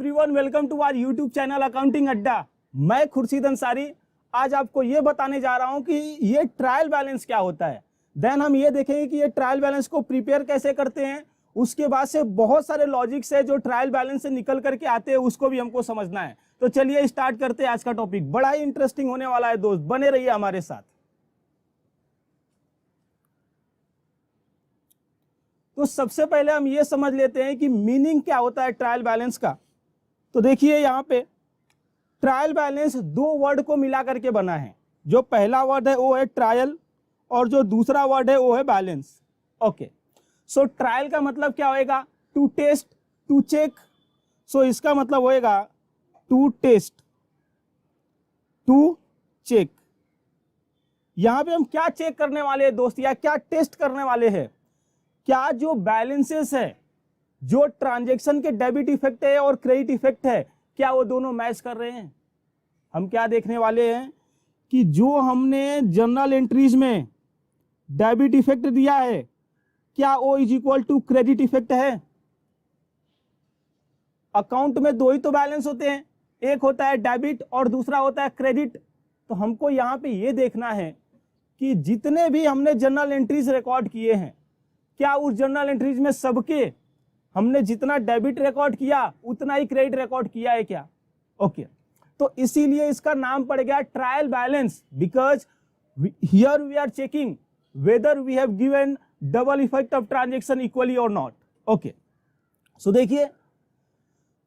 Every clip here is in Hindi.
Everyone, welcome to our YouTube channel accounting Adda. मैं खुर्शीद अंसारी आज आपको ये बताने जा रहा हूं कि ये ट्रायल बैलेंस क्या होता है। देन हम ये देखेंगे कि ये ट्रायल बैलेंस को प्रिपेयर कैसे करते हैं। उसके बाद से बहुत सारे लॉजिक्स है जो ट्रायल बैलेंस से निकल करके आते हैं, उसको भी हमको समझना है। तो चलिए स्टार्ट करते हैं आज का टॉपिक। बड़ा ही इंटरेस्टिंग होने वाला है दोस्त, बने रहिए हमारे साथ। तो सबसे पहले हम ये समझ लेते हैं कि मीनिंग क्या होता है ट्रायल बैलेंस का। तो देखिए यहाँ पे ट्रायल बैलेंस दो वर्ड को मिला करके बना है। जो पहला वर्ड है वो है ट्रायल और जो दूसरा वर्ड है वो है बैलेंस। ओके, सो ट्रायल का मतलब क्या होएगा? To test, to check. So इसका मतलब होएगा टू टेस्ट, टू चेक। यहां पे हम क्या चेक करने वाले हैं दोस्त, या क्या टेस्ट करने वाले हैं? क्या जो बैलेंसेस है, जो ट्रांजैक्शन के डेबिट इफेक्ट है और क्रेडिट इफेक्ट है, क्या वो दोनों मैच कर रहे हैं? हम क्या देखने वाले हैं कि जो हमने जर्नल एंट्रीज में डेबिट इफेक्ट दिया है, क्या वो is equal to credit effect है? अकाउंट में दो ही तो बैलेंस होते हैं, एक होता है डेबिट और दूसरा होता है क्रेडिट। तो हमको यहाँ पे ये देखना है कि जितने भी हमने जर्नल एंट्रीज रिकॉर्ड किए हैं, क्या उस जर्नल एंट्रीज में सबके हमने जितना डेबिट रिकॉर्ड किया उतना ही क्रेडिट रिकॉर्ड किया है क्या? ओके, तो इसीलिए इसका नाम पड़ गया trial balance, because here we are checking whether we have given double effect of transaction equally और नॉट। ओके, सो देखिए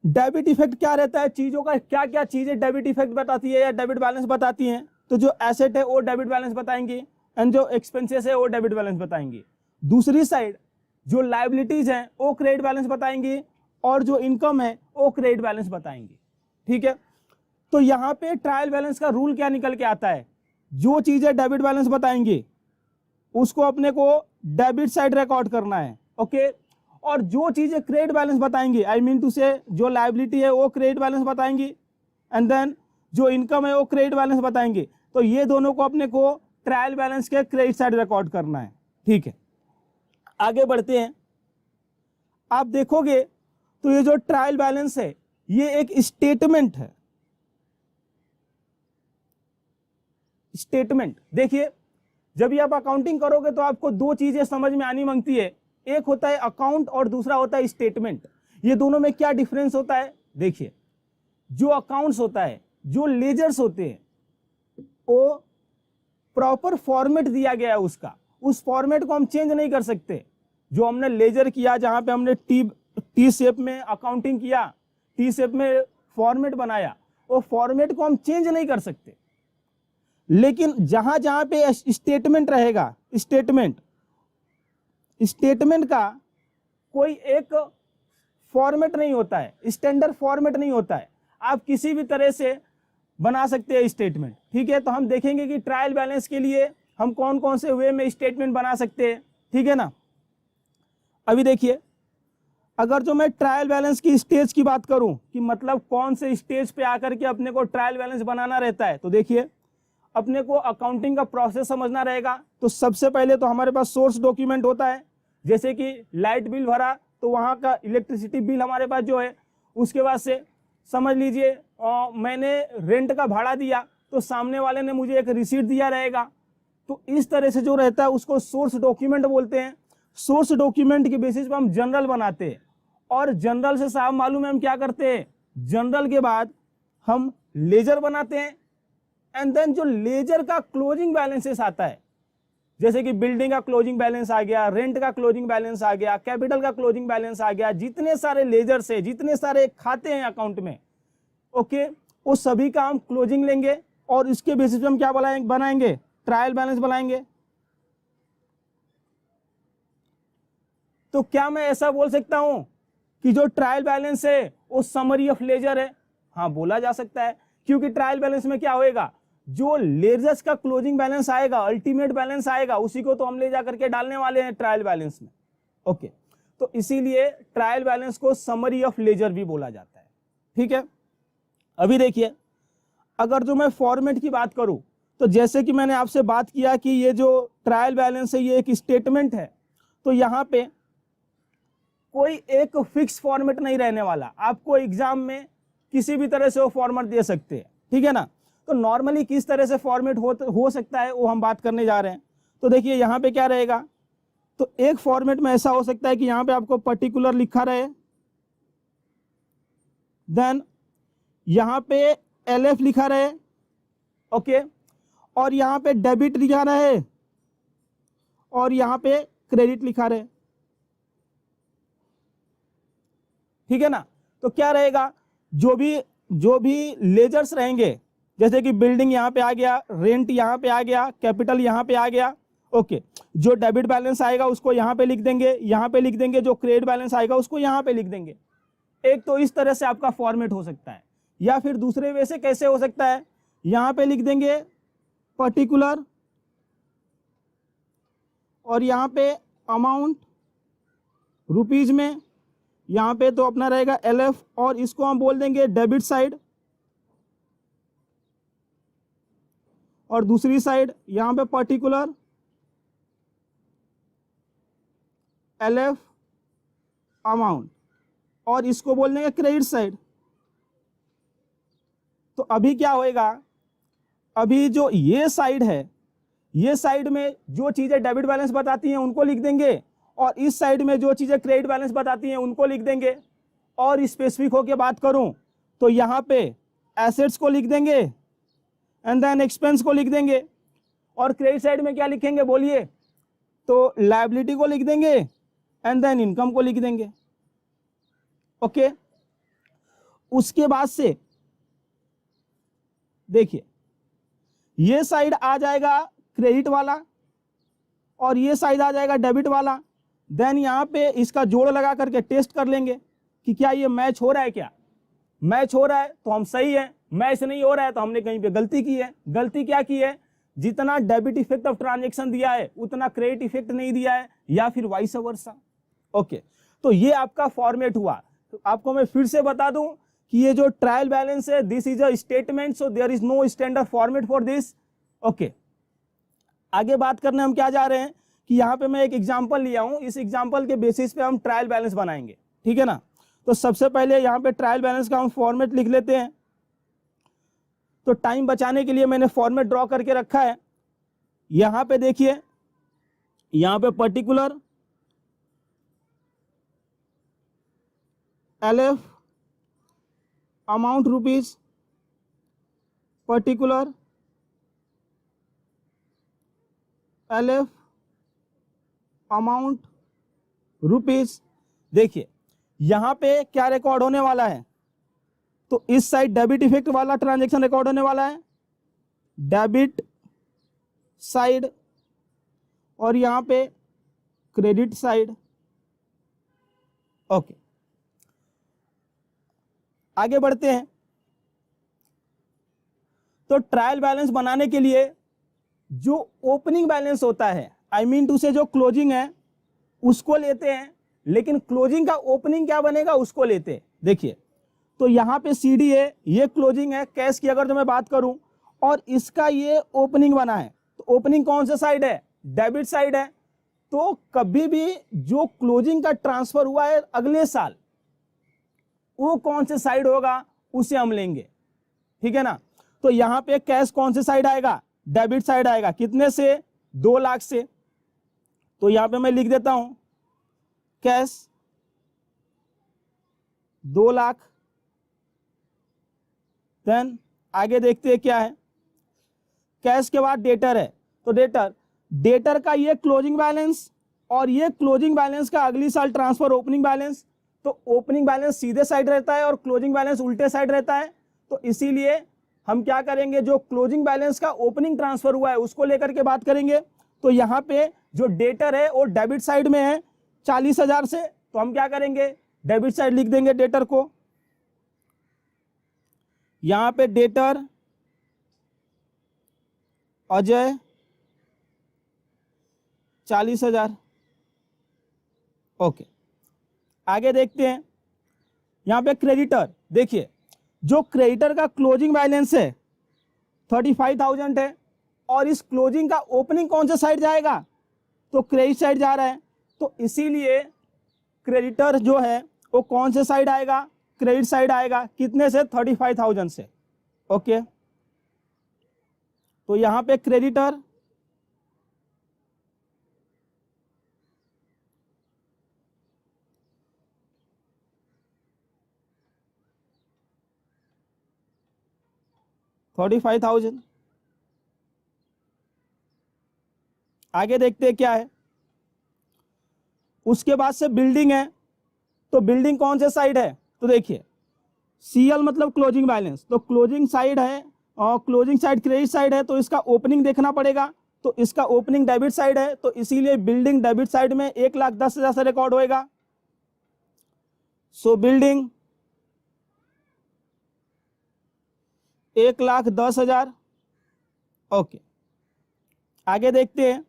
डेबिट इफेक्ट क्या रहता है, चीजों का क्या क्या चीजें डेबिट इफेक्ट बताती है या डेबिट बैलेंस बताती हैं। तो जो एसेट है वो डेबिट बैलेंस बताएंगे एंड जो एक्सपेंसेस है वो डेबिट बैलेंस बताएंगे। दूसरी साइड जो लायबिलिटीज हैं वो क्रेडिट बैलेंस बताएंगे और जो इनकम है वो क्रेडिट बैलेंस बताएंगे। ठीक है, तो यहाँ पे ट्रायल बैलेंस का रूल क्या निकल के आता है? जो चीजें डेबिट बैलेंस बताएंगे उसको अपने को डेबिट साइड रिकॉर्ड करना है। ओके, और जो चीजें क्रेडिट बैलेंस बताएंगे, आई मीन टू से जो लायबिलिटी है वो क्रेडिट बैलेंस बताएंगी एंड देन जो इनकम है वो क्रेडिट बैलेंस बताएंगे। तो ये दोनों को अपने को ट्रायल बैलेंस के क्रेडिट साइड रिकॉर्ड करना है। ठीक है, आगे बढ़ते हैं। आप देखोगे तो ये जो ट्रायल बैलेंस है ये एक स्टेटमेंट है। स्टेटमेंट देखिए, जब भी आप अकाउंटिंग करोगे तो आपको दो चीजें समझ में आनी मांगती है, एक होता है अकाउंट और दूसरा होता है स्टेटमेंट। ये दोनों में क्या डिफरेंस होता है? देखिए, जो अकाउंट्स होता है, जो लेजर्स होते हैं, वो प्रॉपर फॉर्मेट दिया गया है उसका, उस फॉर्मेट को हम चेंज नहीं कर सकते। जो हमने लेजर किया, जहां पे हमने टी शेप में अकाउंटिंग किया, टी शेप में फॉर्मेट बनाया, वो फॉर्मेट को हम चेंज नहीं कर सकते। लेकिन जहां जहां पे स्टेटमेंट रहेगा, स्टेटमेंट का कोई एक फॉर्मेट नहीं होता है, स्टैंडर्ड फॉर्मेट नहीं होता है, आप किसी भी तरह से बना सकते हैं स्टेटमेंट। ठीक है, तो हम देखेंगे कि ट्रायल बैलेंस के लिए हम कौन कौन से वे में स्टेटमेंट बना सकते हैं। ठीक है ना, अभी देखिए, अगर जो मैं ट्रायल बैलेंस की स्टेज की बात करूं कि मतलब कौन से स्टेज पे आकर के अपने को ट्रायल बैलेंस बनाना रहता है, तो देखिए अपने को अकाउंटिंग का प्रोसेस समझना रहेगा। तो सबसे पहले तो हमारे पास सोर्स डॉक्यूमेंट होता है, जैसे कि लाइट बिल भरा तो वहां का इलेक्ट्रिसिटी बिल हमारे पास जो है। उसके बाद से समझ लीजिए मैंने रेंट का भाड़ा दिया तो सामने वाले ने मुझे एक रिसीट दिया रहेगा। तो इस तरह से जो रहता है उसको सोर्स डॉक्यूमेंट बोलते हैं। सोर्स डॉक्यूमेंट के बेसिस पर हम जनरल बनाते हैं, और जनरल से साहब मालूम है हम क्या करते हैं, जनरल के बाद हम लेजर बनाते हैं एंड देन जो लेजर का क्लोजिंग बैलेंसेस आता है, जैसे कि बिल्डिंग का क्लोजिंग बैलेंस आ गया, रेंट का क्लोजिंग बैलेंस आ गया, कैपिटल का क्लोजिंग बैलेंस आ गया, जितने सारे लेजर से जितने सारे खाते हैं अकाउंट में, ओके, वो सभी का हम क्लोजिंग लेंगे और इसके बेसिस पे हम क्या बनाएंगे, ट्रायल बैलेंस बनाएंगे। तो क्या मैं ऐसा बोल सकता हूं कि जो ट्रायल बैलेंस है वो समरी ऑफ लेजर है? हाँ, बोला जा सकता है, क्योंकि ट्रायल बैलेंस में क्या होएगा, जो लेजर्स का क्लोजिंग बैलेंस आएगा, अल्टीमेट बैलेंस आएगा, उसी को तो हम ले जाकर के डालने वाले हैं ट्रायल बैलेंस में। ओके, तो इसीलिए ट्रायल बैलेंस को समरी ऑफ लेजर भी बोला जाता है। ठीक है, अभी देखिए, अगर जो मैं फॉर्मेट की बात करूं तो जैसे कि मैंने आपसे बात किया कि ये जो ट्रायल बैलेंस है ये एक स्टेटमेंट है, तो यहाँ पे कोई एक फिक्स फॉर्मेट नहीं रहने वाला। आपको एग्जाम में किसी भी तरह से वो फॉर्मेट दे सकते हैं, ठीक है ना। तो नॉर्मली किस तरह से फॉर्मेट हो सकता है वो हम बात करने जा रहे हैं। तो देखिए यहाँ पे क्या रहेगा, तो एक फॉर्मेट में ऐसा हो सकता है कि यहाँ पे आपको पर्टिकुलर लिखा रहे, देन यहाँ पे LF लिखा रहे, ओके, और यहाँ पे डेबिट लिखा रहे और यहाँ पे क्रेडिट लिखा रहे, ठीक है ना। तो क्या रहेगा, जो भी लेजर्स रहेंगे, जैसे कि बिल्डिंग यहाँ पे आ गया, रेंट यहाँ पे आ गया, कैपिटल यहाँ पे आ गया, ओके, जो डेबिट बैलेंस आएगा उसको यहाँ पे लिख देंगे, यहाँ पे लिख देंगे, जो क्रेडिट बैलेंस आएगा उसको यहाँ पे लिख देंगे। एक तो इस तरह से आपका फॉर्मेट हो सकता है, या फिर दूसरे वे से कैसे हो सकता है, यहाँ पे लिख देंगे पर्टिकुलर और यहाँ पे अमाउंट रुपीज में, यहाँ पे तो अपना रहेगा LF और इसको हम बोल देंगे डेबिट साइड, और दूसरी साइड यहाँ पे पर्टिकुलर LF अमाउंट और इसको बोल देंगे क्रेडिट साइड। तो अभी क्या होएगा, अभी जो ये साइड है, ये साइड में जो चीजें डेबिट बैलेंस बताती हैं उनको लिख देंगे, और इस साइड में जो चीजें क्रेडिट बैलेंस बताती हैं उनको लिख देंगे। और स्पेसिफिक होकर बात करूं तो यहाँ पे एसेट्स को लिख देंगे एंड देन एक्सपेंस को लिख देंगे, और क्रेडिट साइड में क्या लिखेंगे बोलिए, तो लायबिलिटी को लिख देंगे एंड देन इनकम को लिख देंगे, ओके। उसके बाद से देखिए ये साइड आ जाएगा क्रेडिट वाला और ये साइड आ जाएगा डेबिट वाला। देन यहाँ पे इसका जोड़ लगा करके टेस्ट कर लेंगे कि क्या ये मैच हो रहा है, क्या मैच हो रहा है तो हम सही है, मैच नहीं हो रहा है तो हमने कहीं पे गलती की है। गलती क्या की है, जितना डेबिट इफेक्ट ऑफ ट्रांजैक्शन दिया है उतना क्रेडिट इफेक्ट नहीं दिया है, या फिर वाइस वर्सा, ओके। तो ये आपका फॉर्मेट हुआ। तो आपको मैं फिर से बता दूं कि ये जो ट्रायल बैलेंस है, this is a statement, so there is no standard format for this, okay. आगे बात करने हम क्या जा रहे हैं कि यहाँ पे मैं एक एग्जांपल लिया हूं, इस एग्जांपल के बेसिस पे हम ट्रायल बैलेंस बनाएंगे, ठीक है ना। तो सबसे पहले यहाँ पे ट्रायल बैलेंस का हम फॉर्मेट लिख लेते हैं। तो टाइम बचाने के लिए मैंने फॉर्मेट ड्रॉ करके रखा है। यहाँ पे देखिए, यहाँ पे particular LF amount rupees, particular LF amount rupees. देखिए यहां पे क्या रिकॉर्ड होने वाला है, तो इस साइड डेबिट इफेक्ट वाला ट्रांजैक्शन रिकॉर्ड होने वाला है, डेबिट साइड, और यहां पे क्रेडिट साइड, ओके। आगे बढ़ते हैं। तो ट्रायल बैलेंस बनाने के लिए जो ओपनिंग बैलेंस होता है, आई मीन टू से जो क्लोजिंग है उसको लेते हैं, लेकिन क्लोजिंग का ओपनिंग क्या बनेगा उसको लेते हैं। देखिए तो यहाँ पे CD है, ये क्लोजिंग है कैश की अगर तो मैं बात करूं, और इसका ये ओपनिंग बना है। तो ओपनिंग कौन सा साइड है, डेबिट साइड है। तो कभी भी जो क्लोजिंग का ट्रांसफर हुआ है अगले साल, वो कौन से साइड होगा उसे हम लेंगे, ठीक है ना। तो यहाँ पे कैश कौन से साइड आएगा, डेबिट साइड आएगा, कितने से, 2 लाख से। तो यहाँ पे मैं लिख देता हूं कैश 2 लाख। देन आगे देखते हैं क्या है, कैश के बाद डेटर है। तो डेटर का ये क्लोजिंग बैलेंस और ये क्लोजिंग बैलेंस का अगली साल ट्रांसफर ओपनिंग बैलेंस। तो ओपनिंग बैलेंस सीधे साइड रहता है और क्लोजिंग बैलेंस उल्टे साइड रहता है। तो इसीलिए हम क्या करेंगे, जो क्लोजिंग बैलेंस का ओपनिंग ट्रांसफर हुआ है उसको लेकर के बात करेंगे। तो यहाँ पे जो डेटर है वो डेबिट साइड में है 40,000 से, तो हम क्या करेंगे, डेबिट साइड लिख देंगे डेटर को। यहाँ पे डेटर अजय 40,000, ओके। आगे देखते हैं, यहाँ पे क्रेडिटर। देखिए जो क्रेडिटर का क्लोजिंग बैलेंस है 35,000 है, और इस क्लोजिंग का ओपनिंग कौन सा साइड जाएगा, तो क्रेडिट साइड जा रहा है। तो इसीलिए क्रेडिटर जो है वो कौन से साइड आएगा, क्रेडिट साइड आएगा, कितने से? 35,000 से। ओके, तो यहां पे क्रेडिटर $35,000। आगे देखते हैं क्या है। उसके बाद से बिल्डिंग है, तो बिल्डिंग कौन से साइड है? तो देखिए CL मतलब क्लोजिंग बैलेंस, तो क्लोजिंग साइड है और क्लोजिंग साइड क्रेडिट साइड है, तो इसका ओपनिंग देखना पड़ेगा। तो इसका ओपनिंग डेबिट साइड है, तो इसीलिए बिल्डिंग डेबिट साइड में 1,10,000 से रिकॉर्ड होएगा। सो बिल्डिंग 1,10,000। ओके, आगे देखते हैं।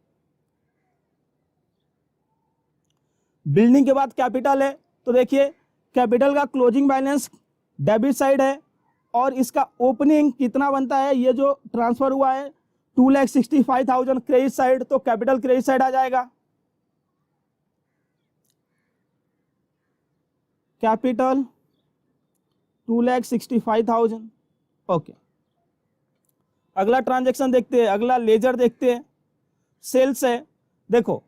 बिल्डिंग के बाद कैपिटल है, तो देखिए कैपिटल का क्लोजिंग बैलेंस डेबिट साइड है और इसका ओपनिंग कितना बनता है? ये जो ट्रांसफर हुआ है 2,65,000 क्रेडिट साइड, तो कैपिटल क्रेडिट साइड आ जाएगा। कैपिटल 2,65,000। ओके, अगला ट्रांजैक्शन देखते हैं, अगला लेजर देखते हैं। सेल्स है, देखो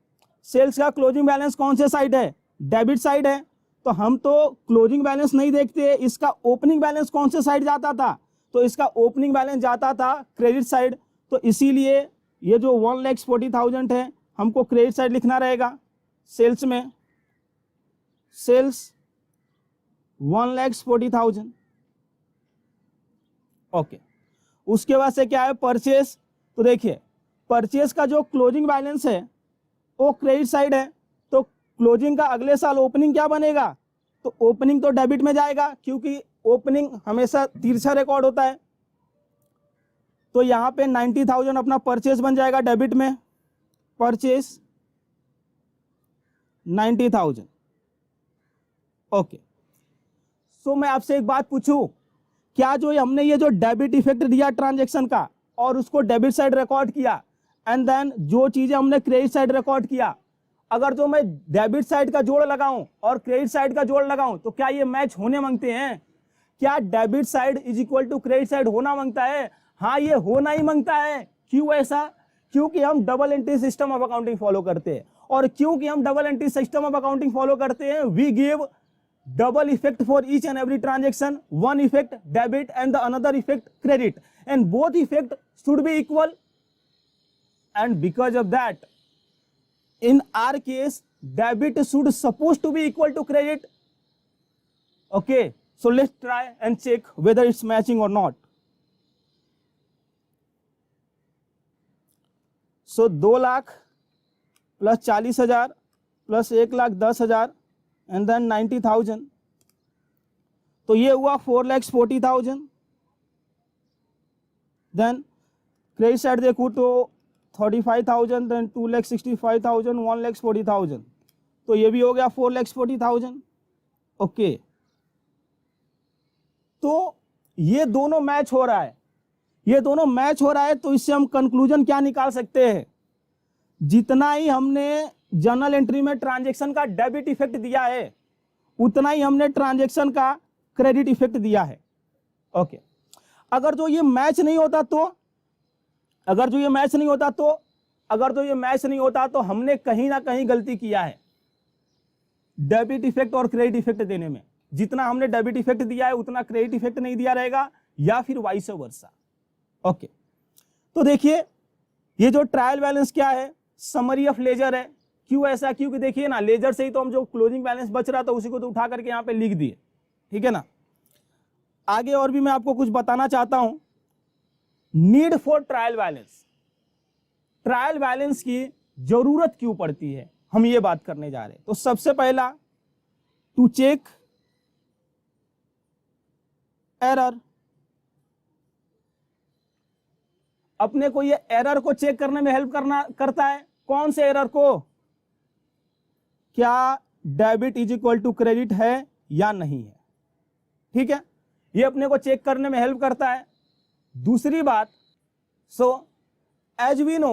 सेल्स का क्लोजिंग बैलेंस कौन से साइड है? डेबिट साइड है, तो हम तो क्लोजिंग बैलेंस नहीं देखते, इसका ओपनिंग बैलेंस कौन से साइड जाता था? तो इसका ओपनिंग बैलेंस जाता था क्रेडिट साइड, तो इसीलिए ये जो 1,40,000 है हमको क्रेडिट साइड लिखना रहेगा। सेल्स में सेल्स 1,40,000। ओके, उसके बाद से क्या है? परचेस। तो देखिए परचेस का जो क्लोजिंग बैलेंस है वो क्रेडिट साइड है, तो क्लोजिंग का अगले साल ओपनिंग क्या बनेगा? तो ओपनिंग तो डेबिट में जाएगा, क्योंकि ओपनिंग हमेशा तिरछा रिकॉर्ड होता है। तो यहां पे 90,000 अपना परचेस बन जाएगा डेबिट में। परचेस 90,000। ओके, सो मैं आपसे एक बात पूछूं, क्या जो हमने ये जो डेबिट इफेक्ट दिया ट्रांजैक्शन का और उसको डेबिट साइड रिकॉर्ड किया एंड देन जो चीजें हमने क्रेडिट साइड रिकॉर्ड किया, अगर जो मैं डेबिट साइड का जोड़ लगाऊं और क्रेडिट साइड का जोड़ लगाऊं तो क्या ये मैच होने मांगते हैं? क्या debit side is equal to credit side होना मांगता है? हाँ, ये होना ही मांगता है। क्यों ऐसा? क्योंकि हम double entry system of accounting follow करते हैं, और क्योंकि हम double entry system of accounting follow करते हैं, we give double effect for each and every transaction, one effect debit and the another effect credit, and both effect should be equal. And because of that, in our case debit should supposed to be equal to credit. Okay, so let's try and check whether it's matching or not. So 2 lakh plus 40,000 plus 1,10,000 and then 90,000, तो ये हुआ 4,40,000। देन क्रेडिट साइड देखूँ तो 35,000, देन 2,65,000, 1,40,000, तो ये भी हो गया 4,40,000। ओके, तो ये दोनों मैच हो रहा है, ये दोनों मैच हो रहा है, तो इससे हम कंक्लूजन क्या निकाल सकते हैं? जितना ही हमने जर्नल एंट्री में ट्रांजैक्शन का डेबिट इफेक्ट दिया है उतना ही हमने ट्रांजैक्शन का क्रेडिट इफेक्ट दिया है। ओके, अगर जो ये मैच नहीं होता तो अगर जो ये मैच नहीं होता तो हमने कहीं ना कहीं गलती किया है डेबिट इफेक्ट और क्रेडिट इफेक्ट देने में। जितना हमने डेबिट इफेक्ट दिया है उतना क्रेडिट इफेक्ट नहीं दिया रहेगा, या फिर वाइस वर्सा। ओके, तो देखिए ये जो ट्रायल बैलेंस क्या है? समरी ऑफ लेजर है। क्यों ऐसा? क्योंकि देखिए ना, लेजर से ही तो हम जो क्लोजिंग बैलेंस बच रहा था उसी को तो उठा करके यहाँ पे लिख दिए, ठीक है ना। आगे और भी मैं आपको कुछ बताना चाहता हूं। Need for trial balance, trial balance की जरूरत क्यों पड़ती है, हम ये बात करने जा रहे हैं। तो सबसे पहला, टू चेक एरर। अपने को ये एरर को चेक करने में हेल्प करता है। कौन से एरर को? क्या debit is equal to credit है या नहीं है, ठीक है, ये अपने को चेक करने में हेल्प करता है। दूसरी बात, so as we know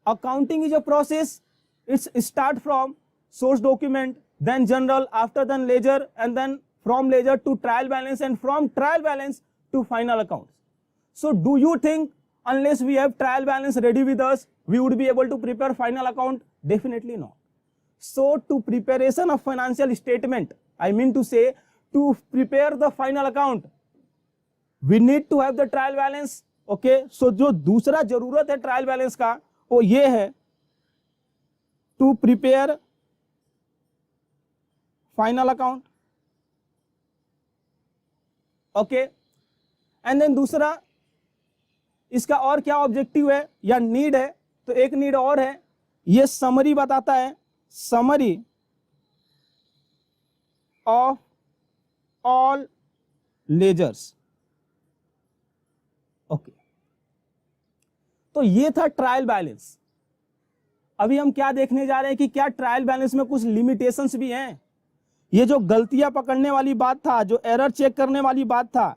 accounting is a process, it's start from source document, then journal, after then ledger and then from ledger to trial balance and from trial balance to final accounts. So do you think unless we have trial balance ready with us, we would be able to prepare final account? Definitely not. So to preparation of financial statement, I mean to say to prepare the final account, we need to have the trial balance. Okay, so जो दूसरा जरूरत है ट्रायल बैलेंस का वो ये है to prepare final account. Okay, and then दूसरा इसका और क्या ऑब्जेक्टिव है या नीड है, तो एक नीड और है, ये समरी बताता है, summary of all ledgers. Okay, तो ये था ट्रायल बैलेंस. अभी हम क्या देखने जा रहे हैं कि क्या ट्रायल बैलेंस में कुछ लिमिटेशंस भी हैं. ये जो गलतियां पकड़ने वाली बात था, जो एरर चेक करने वाली बात था,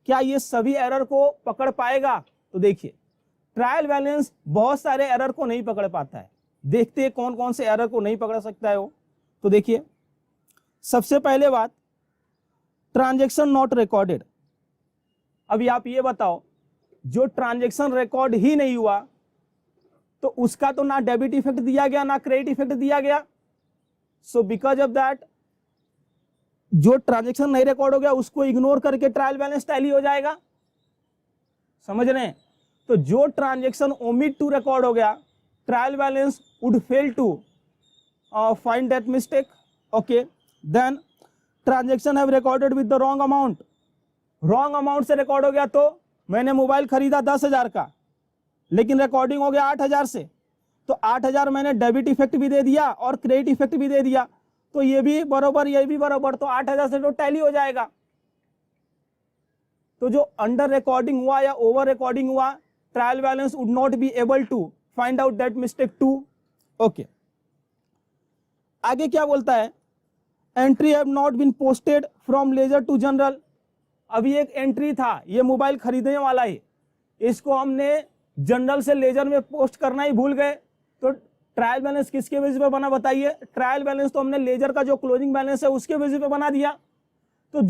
क्या ये सभी एरर को पकड़ पाएगा? तो देखिए, ट्रायल बैलेंस बहुत सारे एरर को नहीं पकड़ पाता है. देखते हैं कौन कौन से एरर को नहीं पकड़ सकता है वो. तो देखिए, सबसे पहले बात, ट्रांजैक्शन नॉट रिकॉर्डेड. अभी आप ये बताओ, जो ट्रांजैक्शन रिकॉर्ड ही नहीं हुआ तो उसका तो ना डेबिट इफेक्ट दिया गया ना क्रेडिट इफेक्ट दिया गया. सो बिकॉज ऑफ दैट जो ट्रांजैक्शन नहीं रिकॉर्ड हो गया उसको इग्नोर करके ट्रायल बैलेंस टैली हो जाएगा. समझ रहे हैं? तो जो ट्रांजैक्शन ओमिट टू रिकॉर्ड हो गया, trial balance would fail to find that mistake. Okay, then transaction have recorded with the wrong amount. Wrong amount से रिकॉर्ड हो गया, तो मैंने मोबाइल खरीदा 10,000 का लेकिन रिकॉर्डिंग हो गया 8,000 से, तो 8,000 मैंने डेबिट इफेक्ट भी दे दिया और क्रेडिट इफेक्ट भी दे दिया, तो ये भी बराबर ये भी बराबर, तो 8,000 से तो टैली हो जाएगा. तो जो अंडर रिकॉर्डिंग हुआ या ओवर रिकॉर्डिंग हुआ, trial balance would not be able to find out that mistake too. Okay, आगे क्या बोलता है, entry have not been posted from ledger to journal. अभी एक एंट्री था, ये मोबाइल खरीदने वाला है, इसको हमने जनरल से लेजर में पोस्ट करना ही भूल गए, तो ट्रायल बैलेंस किसके बेसिस पे बना बताइए? ट्रायल बैलेंस तो हमने लेजर का जो क्लोजिंग बैलेंस है उसके बेसिस पे बना दिया. तो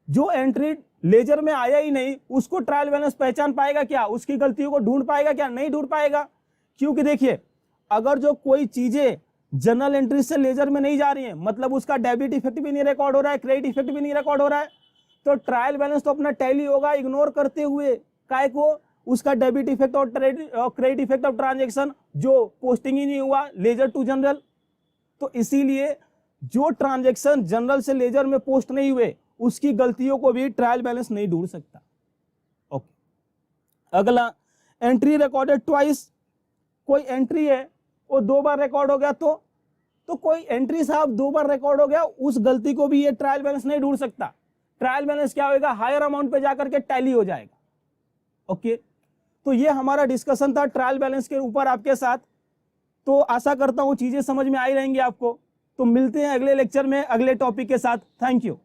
जो एंट्री लेजर में आया ही नहीं उसको ट्रायल बैलेंस पहचान पाएगा क्या? उसकी गलतियों को ढूंढ पाएगा क्या? नहीं ढूंढ पाएगा. क्योंकि देखिए, अगर जो कोई चीजें जनरल एंट्री से लेजर में नहीं जा रही है, मतलब उसका डेबिट इफेक्ट भी नहीं रिकॉर्ड हो रहा है, क्रेडिट इफेक्ट भी नहीं रिकॉर्ड हो रहा है, तो ट्रायल बैलेंस तो अपना टैली होगा इग्नोर करते हुए काय को, उसका डेबिट इफेक्ट और क्रेडिट इफेक्ट ऑफ ट्रांजैक्शन जो पोस्टिंग ही नहीं हुआ लेजर टू जनरल. तो इसीलिए जो ट्रांजैक्शन जनरल से लेजर में पोस्ट नहीं हुए उसकी गलतियों को भी ट्रायल बैलेंस नहीं ढूंढ सकता. ओके, अगला, एंट्री रिकॉर्डेड ट्वाइस. कोई एंट्री है वो 2 बार रिकॉर्ड हो गया, तो कोई एंट्री साहब 2 बार रिकॉर्ड हो गया, उस गलती को भी ये ट्रायल बैलेंस नहीं ढूंढ सकता. ट्रायल बैलेंस क्या होगा? हायर अमाउंट पे जाकर के टैली हो जाएगा. ओके, तो ये हमारा डिस्कशन था ट्रायल बैलेंस के ऊपर आपके साथ. तो आशा करता हूं चीजें समझ में आई रहेंगी आपको. तो मिलते हैं अगले लेक्चर में अगले टॉपिक के साथ. Thank you.